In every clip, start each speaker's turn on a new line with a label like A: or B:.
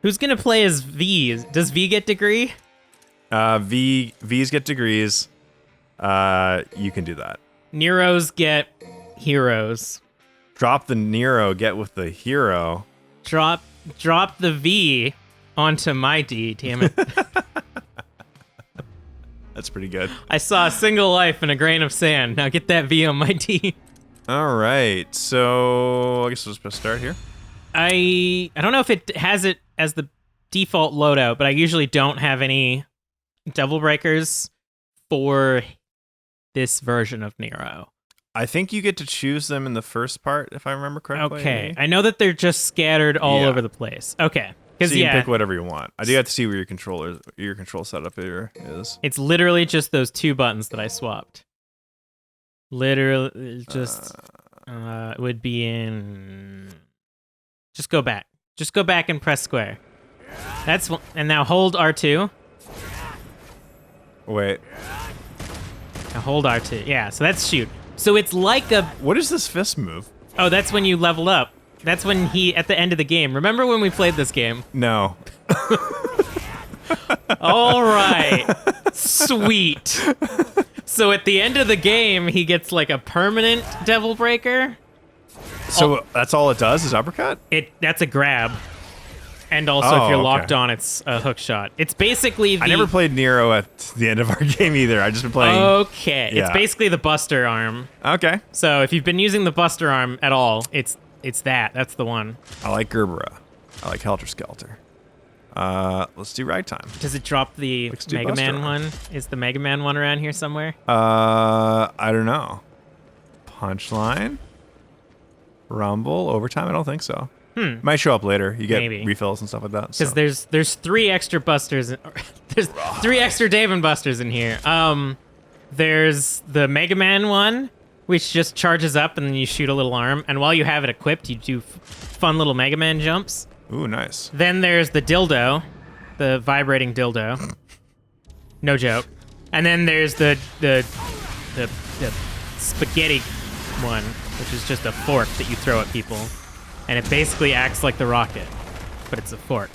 A: Who's gonna play as V? Does V get degree?
B: V's get degrees. You can do that.
A: Neros get heroes.
B: Drop the Nero, get with the hero.
A: Drop the V onto my D, damn it.
B: That's pretty good.
A: I saw a single life in a grain of sand. Now get that V on my D.
B: All right, so I guess we'll just start here.
A: I don't know if it has it as the default loadout, but I usually don't have any devil breakers for this version of Nero.
B: I think you get to choose them in the first part, if I remember correctly.
A: Okay, I know that they're just scattered all over the place. Okay, because
B: so you can pick whatever you want. I do have to see where your control setup here is.
A: It's literally just those two buttons that I swapped. Literally, just it would be in. Just go back. Just go back and press square. That's one, and now hold R2.
B: Wait.
A: Now hold R2. Yeah, so that's shoot. So it's like a.
B: What is this fist move?
A: Oh, that's when you level up. That's when he at the end of the game. Remember when we played this game?
B: No.
A: All right. Sweet. So at the end of the game, he gets like a permanent devil breaker.
B: So that's all it does is uppercut?
A: That's a grab. And also if you're locked on, it's a hook shot. It's basically the...
B: I never played Nero at the end of our game either. I just been playing...
A: Okay.
B: Yeah.
A: It's basically the Buster arm.
B: Okay.
A: So if you've been using the Buster arm at all, it's that. That's the one.
B: I like Gerbera. I like Helter Skelter. Let's do ragtime.
A: Does it drop the Mega Man one? Is the Mega Man one around here somewhere?
B: I don't know. Punchline? Rumble? Overtime? I don't think so. Might show up later. You get refills and stuff like that.
A: Because there's 3 extra Busters. There's 3 extra Dave and Busters in here. There's the Mega Man one, which just charges up and then you shoot a little arm. And while you have it equipped, you do fun little Mega Man jumps.
B: Ooh, nice.
A: Then there's the dildo, the vibrating dildo. No joke. And then there's the spaghetti one, which is just a fork that you throw at people. And it basically acts like the rocket, but it's a fork.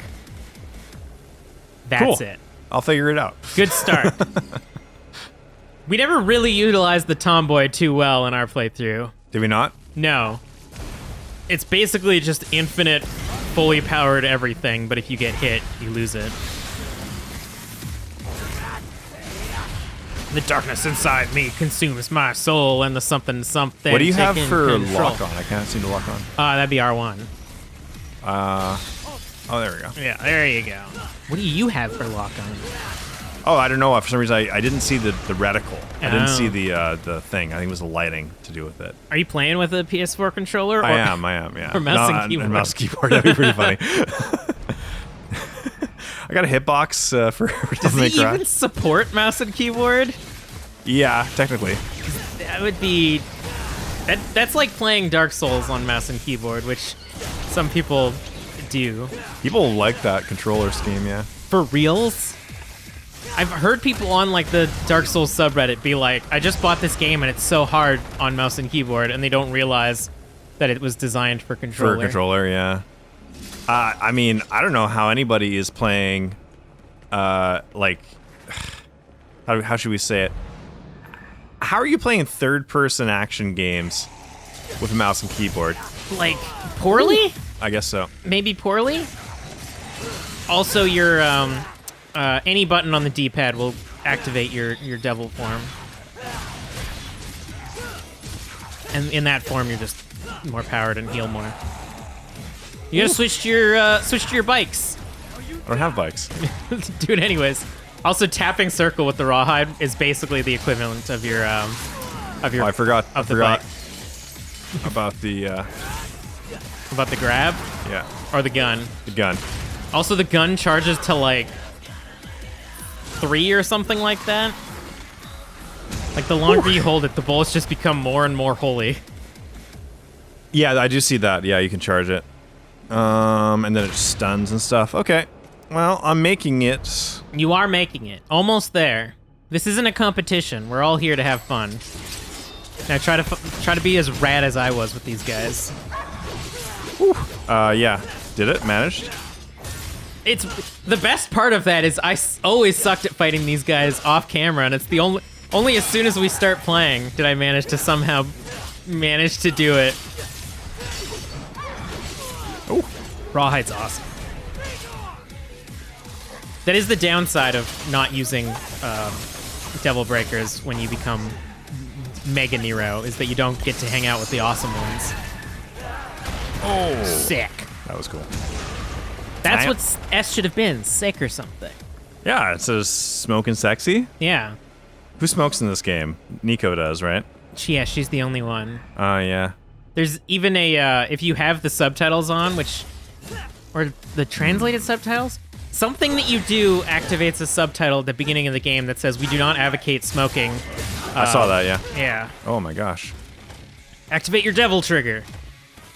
A: That's it.
B: I'll figure it out.
A: Good start. We never really utilized the tomboy too well in our playthrough.
B: Did we not? No.
A: It's basically just infinite, fully powered everything, but if you get hit, you lose it. The darkness inside me consumes my soul, and the something.
B: What do you have for lock on? I can't seem to lock on.
A: That'd be R1.
B: Oh, there we go.
A: Yeah, there you go. What do you have for lock on?
B: Oh, I don't know. For some reason, I didn't see the reticle. I didn't see the thing. I think it was the lighting to do with it.
A: Are you playing with a PS4 controller?
B: I am, yeah.
A: Or mouse and keyboard?
B: Mouse and keyboard. That'd be pretty funny. I got a hitbox for
A: Does it even support mouse and keyboard?
B: Yeah, technically.
A: That would be... That's like playing Dark Souls on mouse and keyboard, which some people do.
B: People like that controller scheme, yeah.
A: For reals? I've heard people on like the Dark Souls subreddit be like, I just bought this game and it's so hard on mouse and keyboard, and they don't realize that it was designed for controller.
B: For controller, yeah. I mean, I don't know how anybody is playing, like, how should we say it? How are you playing third-person action games with a mouse and keyboard?
A: Like, poorly?
B: I guess so.
A: Maybe poorly? Also, your, any button on the D-pad will activate your devil form. And in that form, you're just more powered and heal more. You gotta switch to your bikes.
B: I don't have bikes.
A: Do it anyways. Also, tapping circle with the rawhide is basically the equivalent of your
B: Oh, I forgot about the
A: about the grab.
B: Yeah.
A: Or the gun.
B: The gun.
A: Also, the gun charges to like 3 or something like that. Like the longer you hold it, the bullets just become more and more holy.
B: Yeah, I do see that. Yeah, you can charge it. And then it stuns and stuff. Okay. Well, I'm making it.
A: You are making it. Almost there. This isn't a competition. We're all here to have fun. Now try to be as rad as I was with these guys.
B: Yeah. Did it? Managed?
A: it's the best part of that is always sucked at fighting these guys off camera, and it's the only as soon as we start playing did I manage to somehow manage to do it.
B: Oh,
A: Rawhide's awesome. That is the downside of not using Devil Breakers when you become Mega Nero, is that you don't get to hang out with the awesome ones.
B: oh,
A: Sick.
B: that was cool.
A: That's what S should have been, sick or something.
B: Yeah, it says smoking sexy.
A: Yeah.
B: Who smokes in this game? Nico does, right?
A: Yeah, she's the only one.
B: Oh, yeah.
A: There's even a, if you have the subtitles on, or the translated subtitles, something that you do activates a subtitle at the beginning of the game that says, "We do not advocate smoking."
B: I saw that, yeah.
A: Yeah.
B: Oh my gosh.
A: Activate your devil trigger.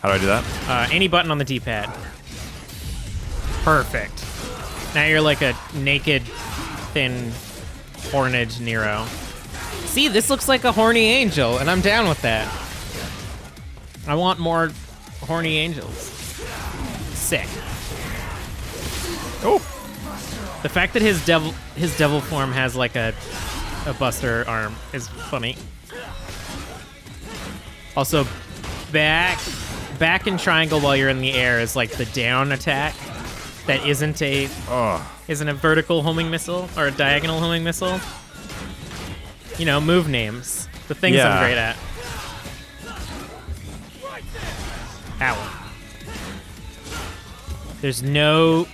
B: How do I do that?
A: Any button on the D-pad. Perfect. Now you're like a naked, thin, horned Nero. See, this looks like a horny angel, and I'm down with that. I want more horny angels. Sick.
B: Oh.
A: The fact that his devil form has like a buster arm is funny. Also, back and triangle while you're in the air is like the down attack that isn't a vertical homing missile or a diagonal homing missile. You know, move names. The things I'm great at. Ow. There's no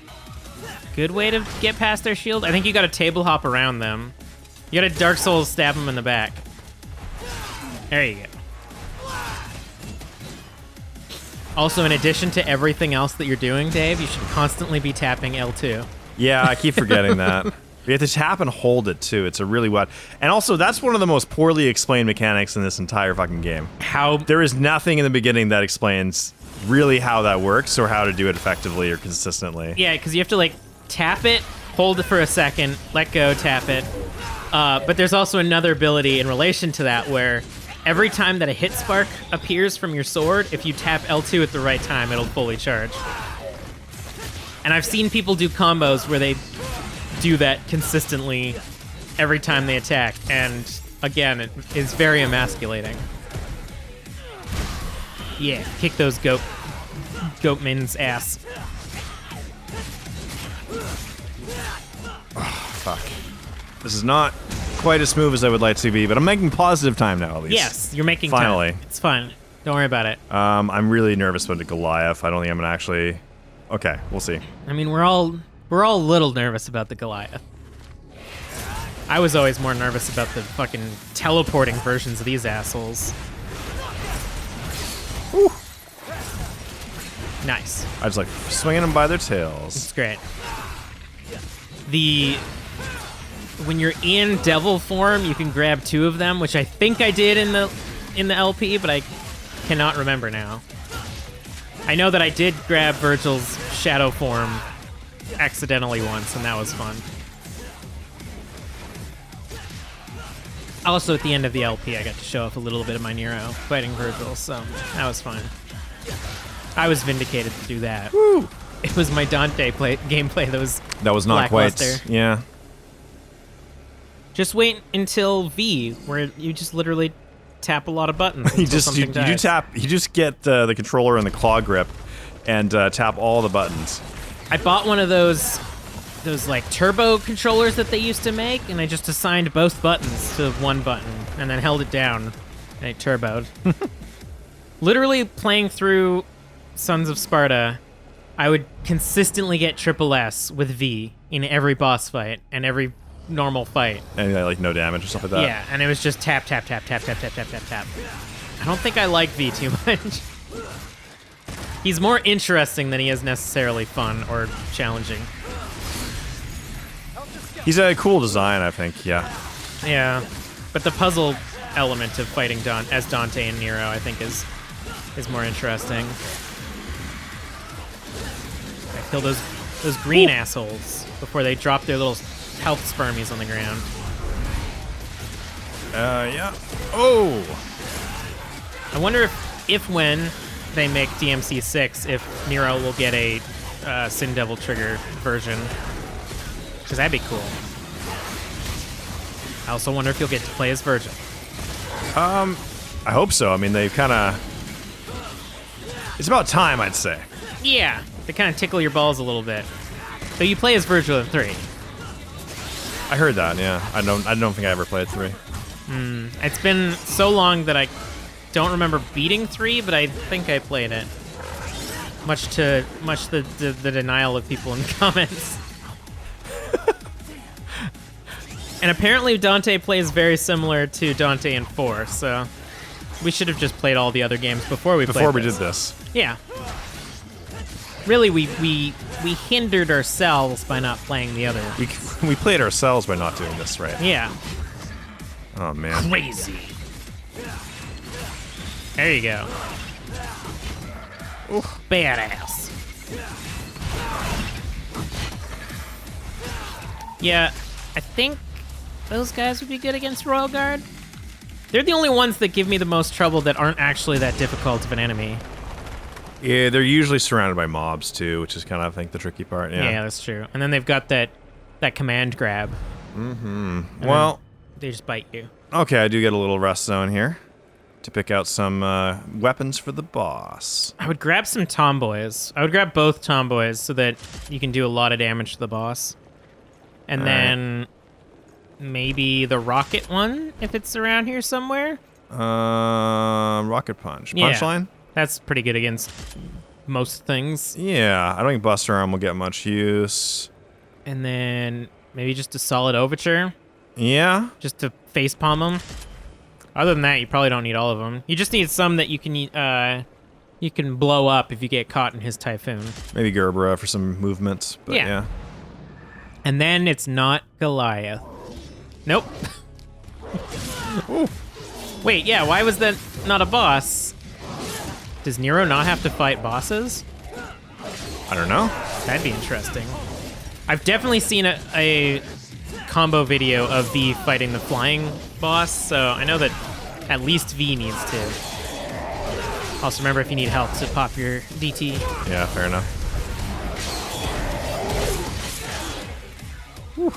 A: good way to get past their shield. I think you gotta table hop around them. You gotta Dark Souls stab them in the back. There you go. Also, in addition to everything else that you're doing, Dave, you should constantly be tapping L2.
B: Yeah, I keep forgetting that. You have to tap and hold it, too. It's a really wild... And also, that's one of the most poorly explained mechanics in this entire fucking game. There is nothing in the beginning that explains really how that works or how to do it effectively or consistently.
A: Yeah, because you have to, like, tap it, hold it for a second, let go, tap it. But there's also another ability in relation to that where every time that a hit spark appears from your sword, if you tap L2 at the right time, it'll fully charge. And I've seen people do combos where they do that consistently every time they attack, and again, it is very emasculating. Yeah, kick those goatmen's ass.
B: Fuck. This is not quite as smooth as I would like to be, but I'm making positive time now, at least.
A: Yes, you're making
B: Finally.
A: time. It's fine. Don't worry about it.
B: I'm really nervous about the Goliath. I don't think I'm gonna actually... Okay, we'll see.
A: I mean, we're all a little nervous about the Goliath. I was always more nervous about the fucking teleporting versions of these assholes.
B: Whew.
A: Nice.
B: I just like swinging them by their tails.
A: It's great. When you're in devil form, you can grab 2 of them, which I think I did in the LP, but I cannot remember now. I know that I did grab Virgil's shadow form accidentally once, and that was fun. Also, at the end of the LP, I got to show off a little bit of my Nero fighting Virgil, so that was fun. I was vindicated to do that.
B: Woo!
A: It was my Dante gameplay that was
B: not quite.
A: lackluster.
B: Yeah.
A: Just wait until V, where you just literally tap a lot of buttons.
B: you just get the controller and the claw grip and tap all the buttons.
A: I bought one of those like turbo controllers that they used to make, and I just assigned both buttons to one button and then held it down and it turboed. Literally playing through Sons of Sparta, I would consistently get triple S with V in every boss fight and every normal fight.
B: And like no damage or stuff like that.
A: Yeah, and it was just tap, tap, tap, tap, tap, tap, tap, tap, tap. I don't think I like V too much. He's more interesting than he is necessarily fun or challenging.
B: He's a cool design, I think, yeah.
A: Yeah, but the puzzle element of fighting as Dante and Nero, I think, is more interesting. I kill those green assholes before they drop their little health spermies on the ground.
B: Yeah. Oh!
A: I wonder if when they make DMC6, if Nero will get a Sin Devil Trigger version, because that'd be cool. I also wonder if you'll get to play as Virgil.
B: I hope so. I mean, they kind of... It's about time, I'd say.
A: Yeah, they kind of tickle your balls a little bit. So you play as Virgil in 3.
B: I heard that. Yeah, I don't think I ever played 3.
A: It's been so long that I don't remember beating 3, but I think I played it. Much to the denial of people in the comments. And apparently Dante plays very similar to Dante in 4, so we should have just played all the other games before we
B: did this.
A: Yeah. Really, we hindered ourselves by not playing the other.
B: We played ourselves by not doing this, right?
A: Yeah.
B: Oh man.
A: Crazy. There you go. Ooh, badass. Yeah, I think those guys would be good against Royal Guard. They're the only ones that give me the most trouble that aren't actually that difficult of an enemy.
B: Yeah, they're usually surrounded by mobs too, which is kind of, I think, the tricky part.
A: Yeah, that's true. And then they've got that command grab.
B: Mm-hmm. Well,
A: they just bite you.
B: Okay, I do get a little rest zone here to pick out some weapons for the boss.
A: I would grab some tomboys. I would grab both tomboys so that you can do a lot of damage to the boss. And then maybe the rocket one, if it's around here somewhere.
B: Rocket punch. Punchline?
A: Yeah, that's pretty good against most things.
B: Yeah, I don't think Buster Arm will get much use.
A: And then maybe just a solid overture.
B: Yeah.
A: Just to facepalm them. Other than that, you probably don't need all of them. You just need some that you can blow up if you get caught in his typhoon.
B: Maybe Gerbera for some movement, but yeah.
A: And then it's not Goliath. Nope. Wait, yeah, why was that not a boss? Does Nero not have to fight bosses?
B: I don't know.
A: That'd be interesting. I've definitely seen a combo video of V fighting the flying boss, so I know that at least V needs to. Also, remember, if you need help to pop your DT.
B: Yeah, fair enough.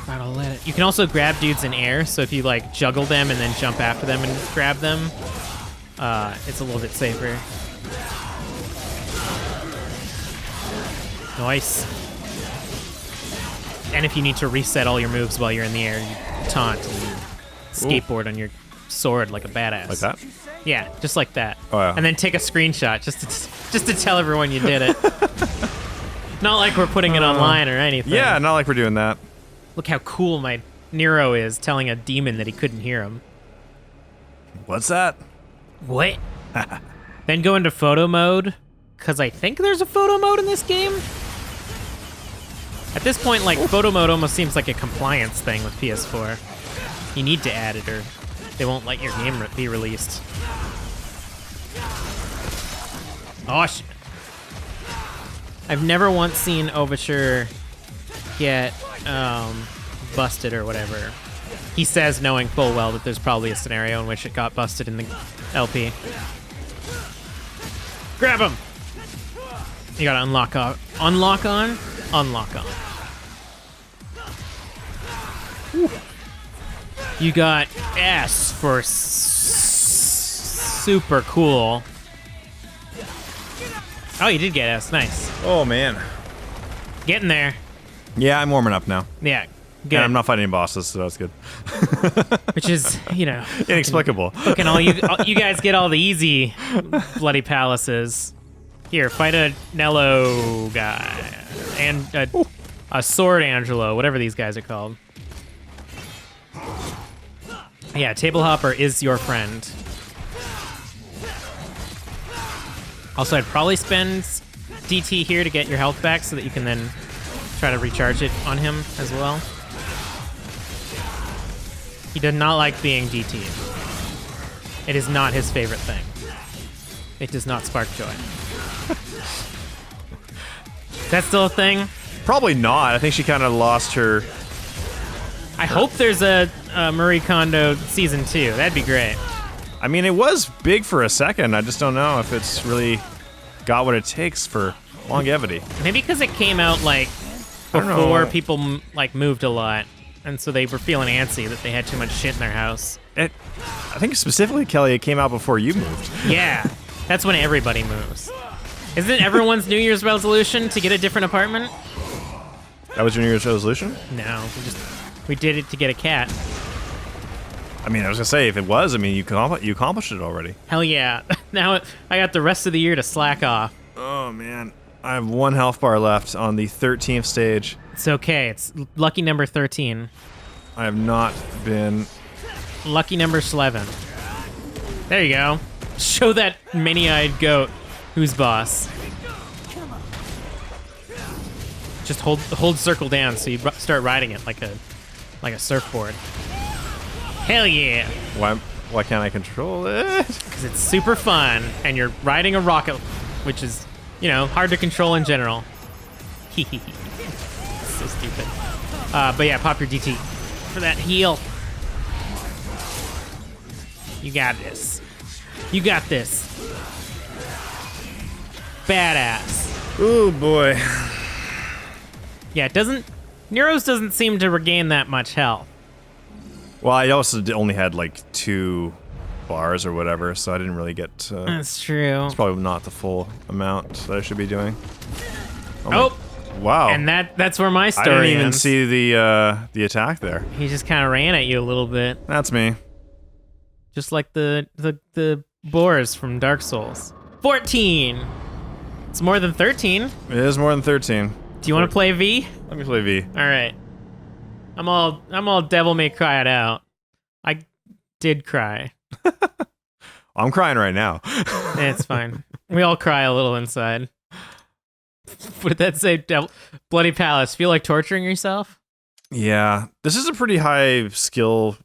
A: I'll let it. You can also grab dudes in air, so if you like juggle them and then jump after them and grab them, it's a little bit safer. Nice. And if you need to reset all your moves while you're in the air, you taunt and you skateboard on your sword like a badass.
B: Like that?
A: Yeah, just like that.
B: Oh, yeah.
A: And then take a screenshot just to tell everyone you did it. Not like we're putting it online or anything.
B: Yeah, not like we're doing that.
A: Look how cool my Nero is telling a demon that he couldn't hear him.
B: What's that?
A: What? Then go into photo mode, because I think there's a photo mode in this game. At this point, like, photo mode almost seems like a compliance thing with PS4. You need to add it or they won't let your game be released. Oh, shit. I've never once seen Overture get busted or whatever. He says, knowing full well that there's probably a scenario in which it got busted in the LP. Grab him! You gotta unlock on. Unlock on? Unlock on. Whew. You got S for super cool. Oh, you did get S. Nice.
B: Oh, man.
A: Getting there.
B: Yeah, I'm warming up now.
A: Yeah. Good.
B: And I'm not fighting any bosses, so that's good.
A: Which is, you know,
B: inexplicable.
A: Fucking all you guys get all the easy bloody palaces. Here, fight a Nello guy and a sword Angelo, whatever these guys are called. Yeah, Table Hopper is your friend. Also, I'd probably spend DT here to get your health back so that you can then try to recharge it on him as well. He does not like being DT'd. It is not his favorite thing. It does not spark joy. Is that still a thing?
B: Probably not. I think she kind of lost her...
A: I hope there's a Marie Kondo season 2. That'd be great.
B: I mean, it was big for a second. I just don't know if it's really got what it takes for longevity.
A: Maybe because it came out like
B: don't know.
A: before people like moved a lot, and so they were feeling antsy that they had too much shit in their house.
B: I think specifically, Kelly, it came out before you moved.
A: Yeah, that's when everybody moves. Isn't everyone's New Year's resolution to get a different apartment?
B: That was your New Year's resolution?
A: No, we did it to get a cat.
B: I mean, I was gonna say, if it was, I mean, you accomplished it already.
A: Hell yeah. Now I got the rest of the year to slack off.
B: Oh, man. I have 1 health bar left on the 13th stage.
A: It's okay. It's lucky number 13.
B: I have not been...
A: Lucky number 11. There you go. Show that many-eyed goat who's boss. Just hold circle down so you start riding it like a surfboard. Hell yeah.
B: Why can't I control it?
A: Because it's super fun, and you're riding a rocket, which is, you know, hard to control in general. So stupid. But yeah, pop your DT for that heal. You got this. You got this. Badass.
B: Ooh, boy.
A: Yeah, Nero's doesn't seem to regain that much health.
B: Well, I also only had like 2 bars or whatever, so I didn't really get...
A: That's true.
B: It's probably not the full amount that I should be doing.
A: Oh!
B: Wow.
A: And that's where my
B: I
A: story
B: didn't even
A: ends.
B: see the attack there.
A: He just kind of ran at you a little bit.
B: That's me.
A: Just like the boars from Dark Souls. 14! It's more than 13.
B: It is more than 13.
A: Do you want to play V?
B: Let me play V.
A: All right. I'm all Devil May Cry it out. I did cry.
B: I'm crying right now.
A: It's fine. We all cry a little inside. What did that say? Bloody Palace. Feel like torturing yourself?
B: Yeah. This is a pretty high skill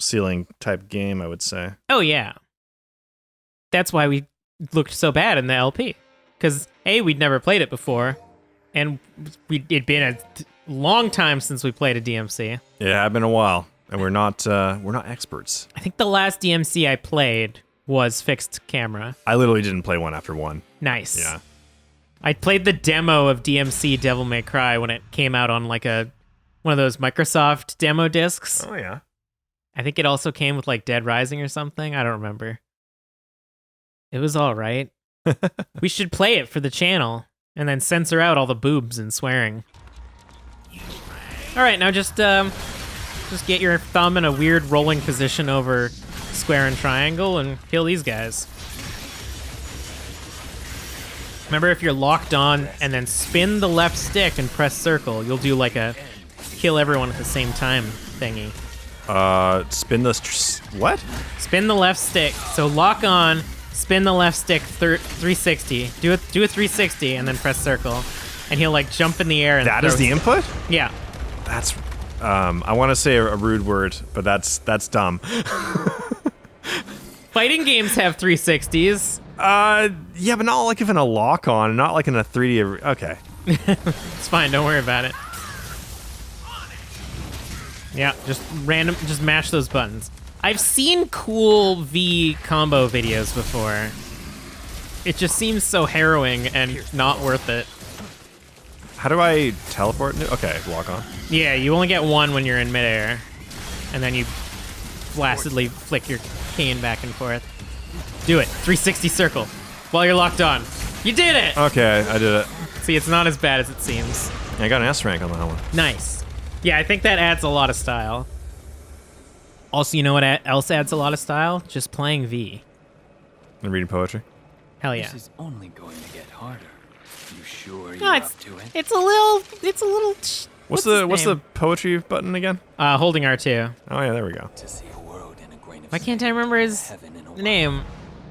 B: ceiling type game, I would say.
A: Oh, yeah. That's why we looked so bad in the LP. Because, A, we'd never played it before, and it'd been a long time since we played a DMC.
B: Yeah, it had been a while, and we're not experts.
A: I think the last DMC I played was fixed camera.
B: I literally didn't play one after one.
A: Nice.
B: Yeah.
A: I played the demo of DMC Devil May Cry when it came out on like one of those Microsoft demo discs.
B: Oh, yeah.
A: I think it also came with like Dead Rising or something. I don't remember. It was all right. We should play it for the channel and then censor out all the boobs and swearing. All right, now just get your thumb in a weird rolling position over square and triangle and kill these guys. Remember, if you're locked on and then spin the left stick and press circle, you'll do like a kill everyone at the same time thingy.
B: Spin the... what?
A: Spin the left stick. So lock on, spin the left stick 360. Do a 360 and then press circle. And he'll like jump in the air and
B: That is the input?
A: Yeah.
B: That's... I want to say a rude word, but that's dumb.
A: Fighting games have 360s.
B: Yeah, but not like if in a lock on, not like in a 3D. Okay.
A: It's fine, don't worry about it. Yeah, just mash those buttons. I've seen cool V combo videos before. It just seems so harrowing and not worth it.
B: How do I teleport? Okay, lock on.
A: Yeah, you only get one when you're in midair. And then you flaccidly flick your cane back and forth. Do it. 360 circle while you're locked on. You did it!
B: Okay, I did it.
A: See, it's not as bad as it seems.
B: I got an S rank on that one.
A: Nice. Yeah, I think that adds a lot of style. Also, you know what else adds a lot of style? Just playing V.
B: And reading poetry.
A: Hell yeah.
C: This is only going to get harder. You sure
A: No,
C: you're up to it?
A: it's a little.
B: What's
A: his
B: the
A: name?
B: poetry button again?
A: Holding R2.
B: Oh yeah, there we go.
C: To see a world in a grain of
A: Why can't I remember his
C: heaven in a
A: name?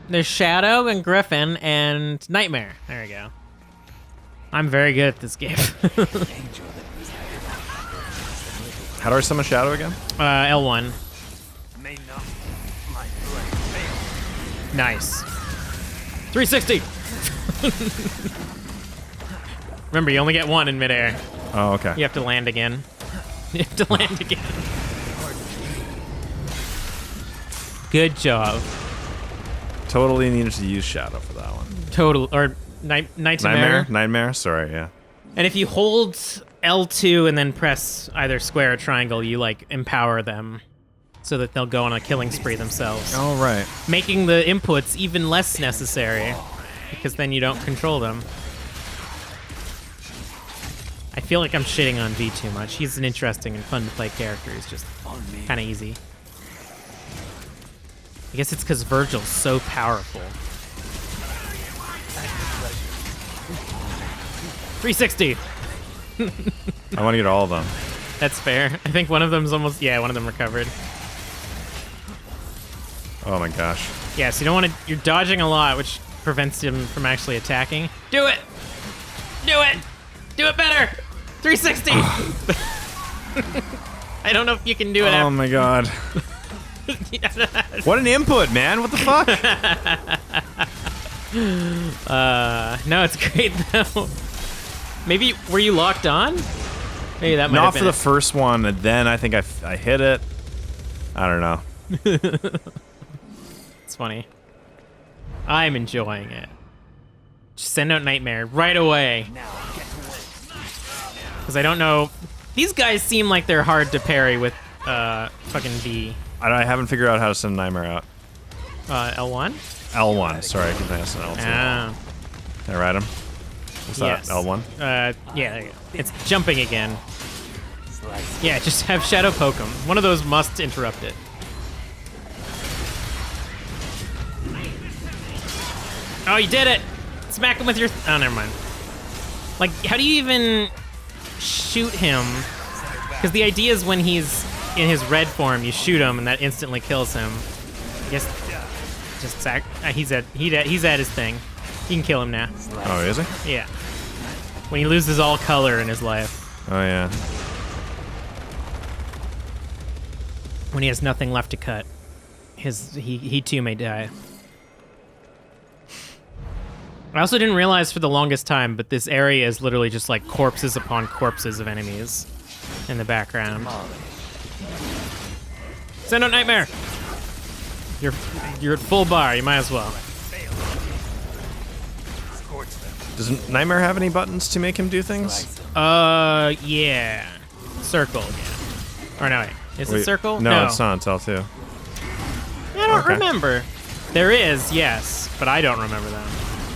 A: There's Shadow and Griffin and Nightmare. There we go. I'm very good at this game.
C: angel that was
B: How do I summon Shadow again?
A: L1.
C: may not my blade fail.
A: Nice. 360. Remember, you only get one in midair.
B: Oh, okay.
A: You have to land again. You have to land again. Good job.
B: Totally needed to use Shadow for that one.
A: Total, or Nightmare.
B: Nightmare. Sorry, yeah.
A: And if you hold L2 and then press either square or triangle, you like empower them so that they'll go on a killing spree themselves.
B: All right.
A: Making the inputs even less necessary because then you don't control them. I feel like I'm shitting on V too much. He's an interesting and fun to play character. He's just kind of easy. I guess it's because Virgil's so powerful. 360.
B: I want to get all of them.
A: That's fair. I think one of them's almost... Yeah, one of them recovered.
B: Oh my gosh.
A: Yeah, so you don't want to... You're dodging a lot, which prevents him from actually attacking. Do it! Do it! Do it better! 360! I don't know if you can do it.
B: Oh my god. What an input, man. What the fuck?
A: No, it's great, though. Maybe... Were you locked on? Maybe that might have
B: Not
A: been
B: for the
A: it.
B: first one, and then I think I hit it. I don't know.
A: It's funny. I'm enjoying it. Just send out Nightmare right away. Because I don't know... These guys seem like they're hard to parry with fucking V.
B: I haven't figured out how to send Nightmare out.
A: L1?
B: L1, sorry, I think I sent L2.
A: Ah.
B: Can I ride him? What's
A: Yes.
B: that, L1?
A: Yeah, there you go. It's jumping again. Yeah, just have Shadow poke him. One of those must interrupt it. Oh, you did it! Smack him with your... Oh, never mind. Like, how do you even shoot him? Because the idea is when he's in his red form, you shoot him and that instantly kills him. I guess just sack... he's at his thing. You can kill him now.
B: Oh, is he?
A: Yeah. When he loses all color in his life.
B: Oh, yeah.
A: When he has nothing left to cut. He too may die. I also didn't realize for the longest time, but this area is literally just like corpses upon corpses of enemies in the background. Send out Nightmare! You're at full bar, you might as well.
B: Does Nightmare have any buttons to make him do things?
A: Yeah. Circle again. Or no, wait. Is it
B: Wait,
A: circle?
B: No, it's not. It's L2.
A: I don't
B: Okay.
A: remember. There is, yes, but I don't remember them.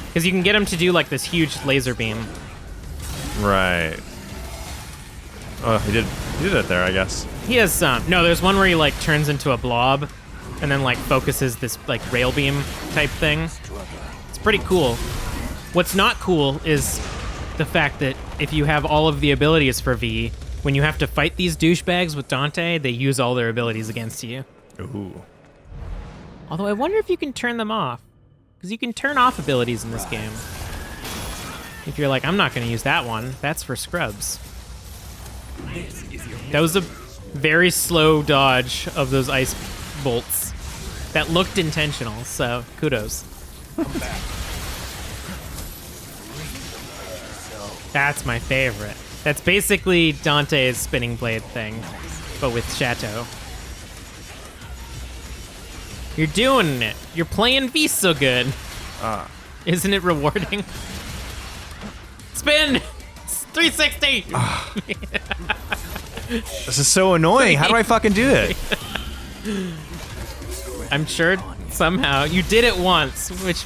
A: Because you can get him to do like this huge laser beam.
B: Right. Oh, he did it there, I guess.
A: He has some. No, there's one where he like turns into a blob and then like focuses this like rail beam type thing. It's pretty cool. What's not cool is the fact that if you have all of the abilities for V, when you have to fight these douchebags with Dante, they use all their abilities against you.
B: Ooh.
A: Although I wonder if you can turn them off. Because you can turn off abilities in this game. If you're like, I'm not going to use that one. That's for scrubs. That was a very slow dodge of those ice bolts. That looked intentional, so kudos. That's my favorite. That's basically Dante's spinning blade thing, but with Chateau. You're doing it. You're playing V so good. Isn't it rewarding? Spin! 360!
B: This is so annoying. How do I fucking do it?
A: I'm sure somehow. You did it once, which...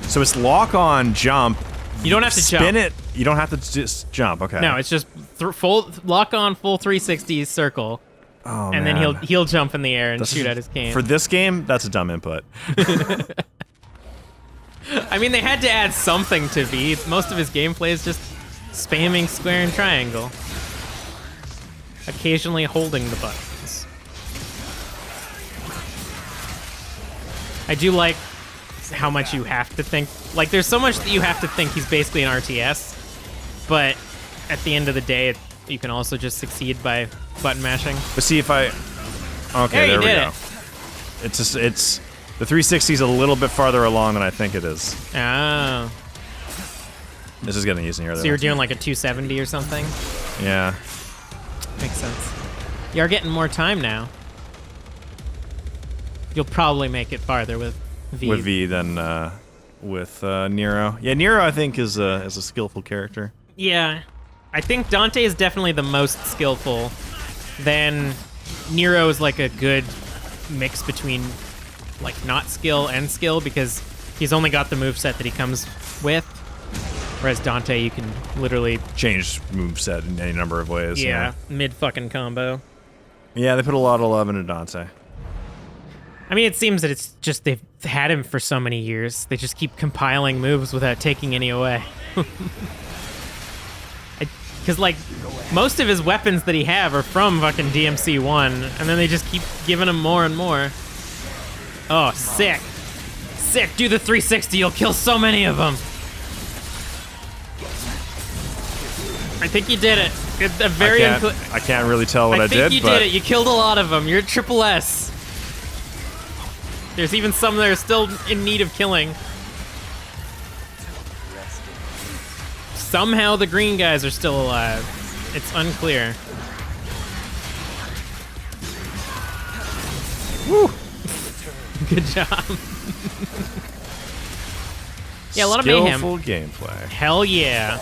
B: So it's lock on, jump.
A: You don't have to jump.
B: Spin it. You don't have to just jump. Okay.
A: No, it's just full lock on, full 360 circle.
B: Oh,
A: And
B: man.
A: then he'll jump in the air and
B: This
A: shoot
B: is-
A: at his cane.
B: For this game, that's a dumb input.
A: I mean, they had to add something to V. Most of his gameplay is just spamming square and triangle. Occasionally holding the buttons. I do like how much you have to think. Like, there's so much that you have to think he's basically an RTS, but at the end of the day, you can also just succeed by button mashing.
B: But see if I... Okay,
A: Hey,
B: there
A: you
B: we
A: did
B: go.
A: it.
B: It's just, it's... The 360 is a little bit farther along than I think it is.
A: Oh.
B: This is getting easier.
A: So you're doing like a 270 or something?
B: Yeah.
A: Makes sense. You're getting more time now. You'll probably make it farther with V.
B: With V than with Nero. Yeah, Nero I think is a skillful character.
A: Yeah, I think Dante is definitely the most skillful. Then Nero is like a good mix between like not skill and skill because he's only got the moveset that he comes with. Whereas Dante, you can literally
B: Change moveset in any number of ways.
A: mid fucking combo.
B: Yeah, they put a lot of love into Dante.
A: I mean, it seems that it's just they've had him for so many years. They just keep compiling moves without taking any away. Because, like, most of his weapons that he have are from fucking DMC1, and then they just keep giving him more and more. Oh, sick. Sick. Do the 360. You'll kill so many of them. I think you did it. It's a very
B: I can't really tell what I did,
A: think you did it. You killed a lot of them. You're triple S. There's even some that are still in need of killing. Somehow the green guys are still alive. It's unclear. Woo! Good job. Yeah, a lot of mayhem.
B: Skillful gameplay.
A: Hell yeah.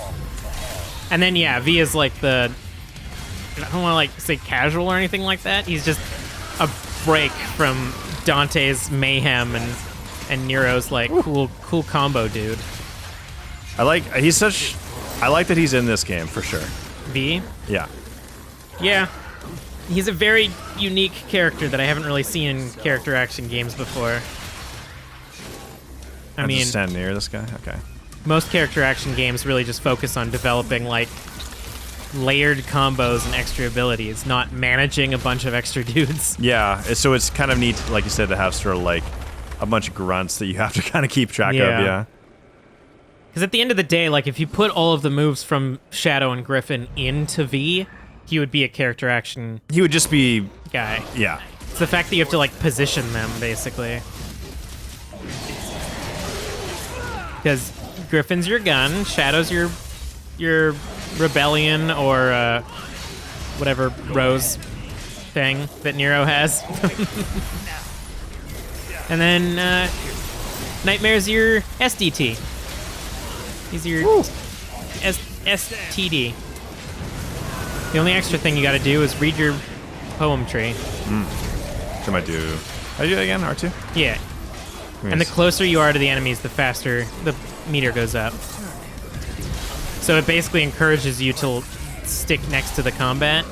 A: And then yeah, V is like the, I don't want to like say casual or anything like that. He's just a break from Dante's mayhem and Nero's like cool combo dude.
B: I like that he's in this game for sure.
A: V?
B: Yeah.
A: Yeah. He's a very unique character that I haven't really seen in character action games before. I mean,
B: just stand near this guy? Okay.
A: most character action games really just focus on developing like layered combos and extra abilities, not managing a bunch of extra dudes.
B: Yeah, so it's kind of neat, like you said, to have sort of like a bunch of grunts that you have to kind of keep track of, yeah.
A: Because at the end of the day, like if you put all of the moves from Shadow and Griffin into V, he would be a character action
B: He would just be...
A: guy.
B: Yeah.
A: It's the fact that you have to like position them, basically. Because Griffin's your gun, Shadow's your rebellion or whatever rose thing that Nero has. And then Nightmare's your SDT. He's your STD. The only extra thing you gotta do is read your poem tree.
B: What am I do? I do that again, R2?
A: Yeah. And the closer you are to the enemies, the faster the meter goes up. So it basically encourages you to stick next to the combat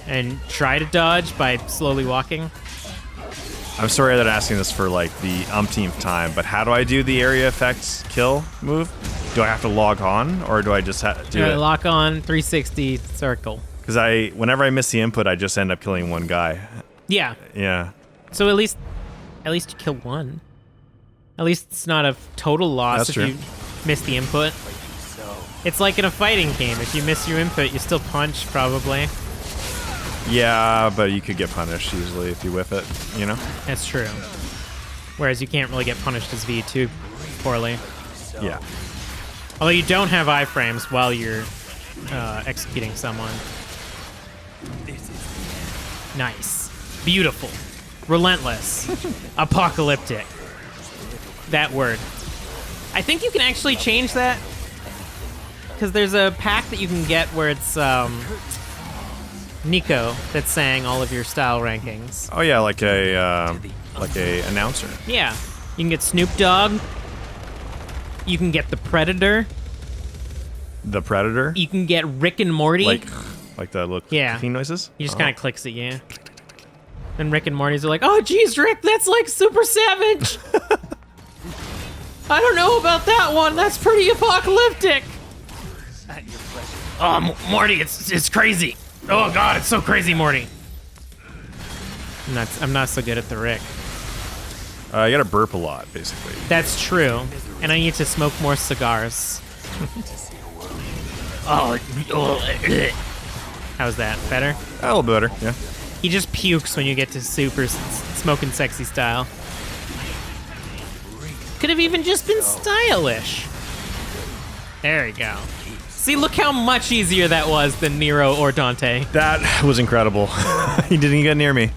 A: and try to dodge by slowly walking.
B: I'm sorry that I'm asking this for like the umpteenth time, but how do I do the area effects kill move? Do I have to log on, or do I just do it?
A: Lock on, 360, circle.
B: Because whenever I miss the input, I just end up killing one guy.
A: Yeah.
B: Yeah.
A: So at least you kill one. At least it's not a total loss
B: That's
A: if
B: true.
A: you miss the input. It's like in a fighting game. If you miss your input, you still punch, probably.
B: Yeah, but you could get punished easily if you whiff it, you know?
A: That's true. Whereas you can't really get punished as V too poorly.
B: Yeah.
A: Although you don't have iframes while you're executing someone. Nice. Beautiful. Relentless. Apocalyptic. That word. I think you can actually change that. Because there's a pack that you can get where it's Nico that's saying all of your style rankings.
B: Oh yeah, like a announcer.
A: Yeah. You can get Snoop Dogg. You can get the Predator.
B: The Predator.
A: You can get Rick and Morty.
B: Like the little
A: Yeah.
B: clicking noises.
A: He just kind of clicks at you. And Rick and Morty's are like, oh, geez, Rick, that's like super savage. I don't know about that one. That's pretty apocalyptic. Oh, Morty, it's crazy. Oh, God, it's so crazy, Morty. I'm not so good at the Rick.
B: You gotta burp a lot, basically.
A: That's true. And I need to smoke more cigars. How's that? Better?
B: A little better, yeah.
A: He just pukes when you get to super smoking sexy style. Could have even just been stylish. There we go. See, look how much easier that was than Nero or Dante.
B: That was incredible. He didn't get near me.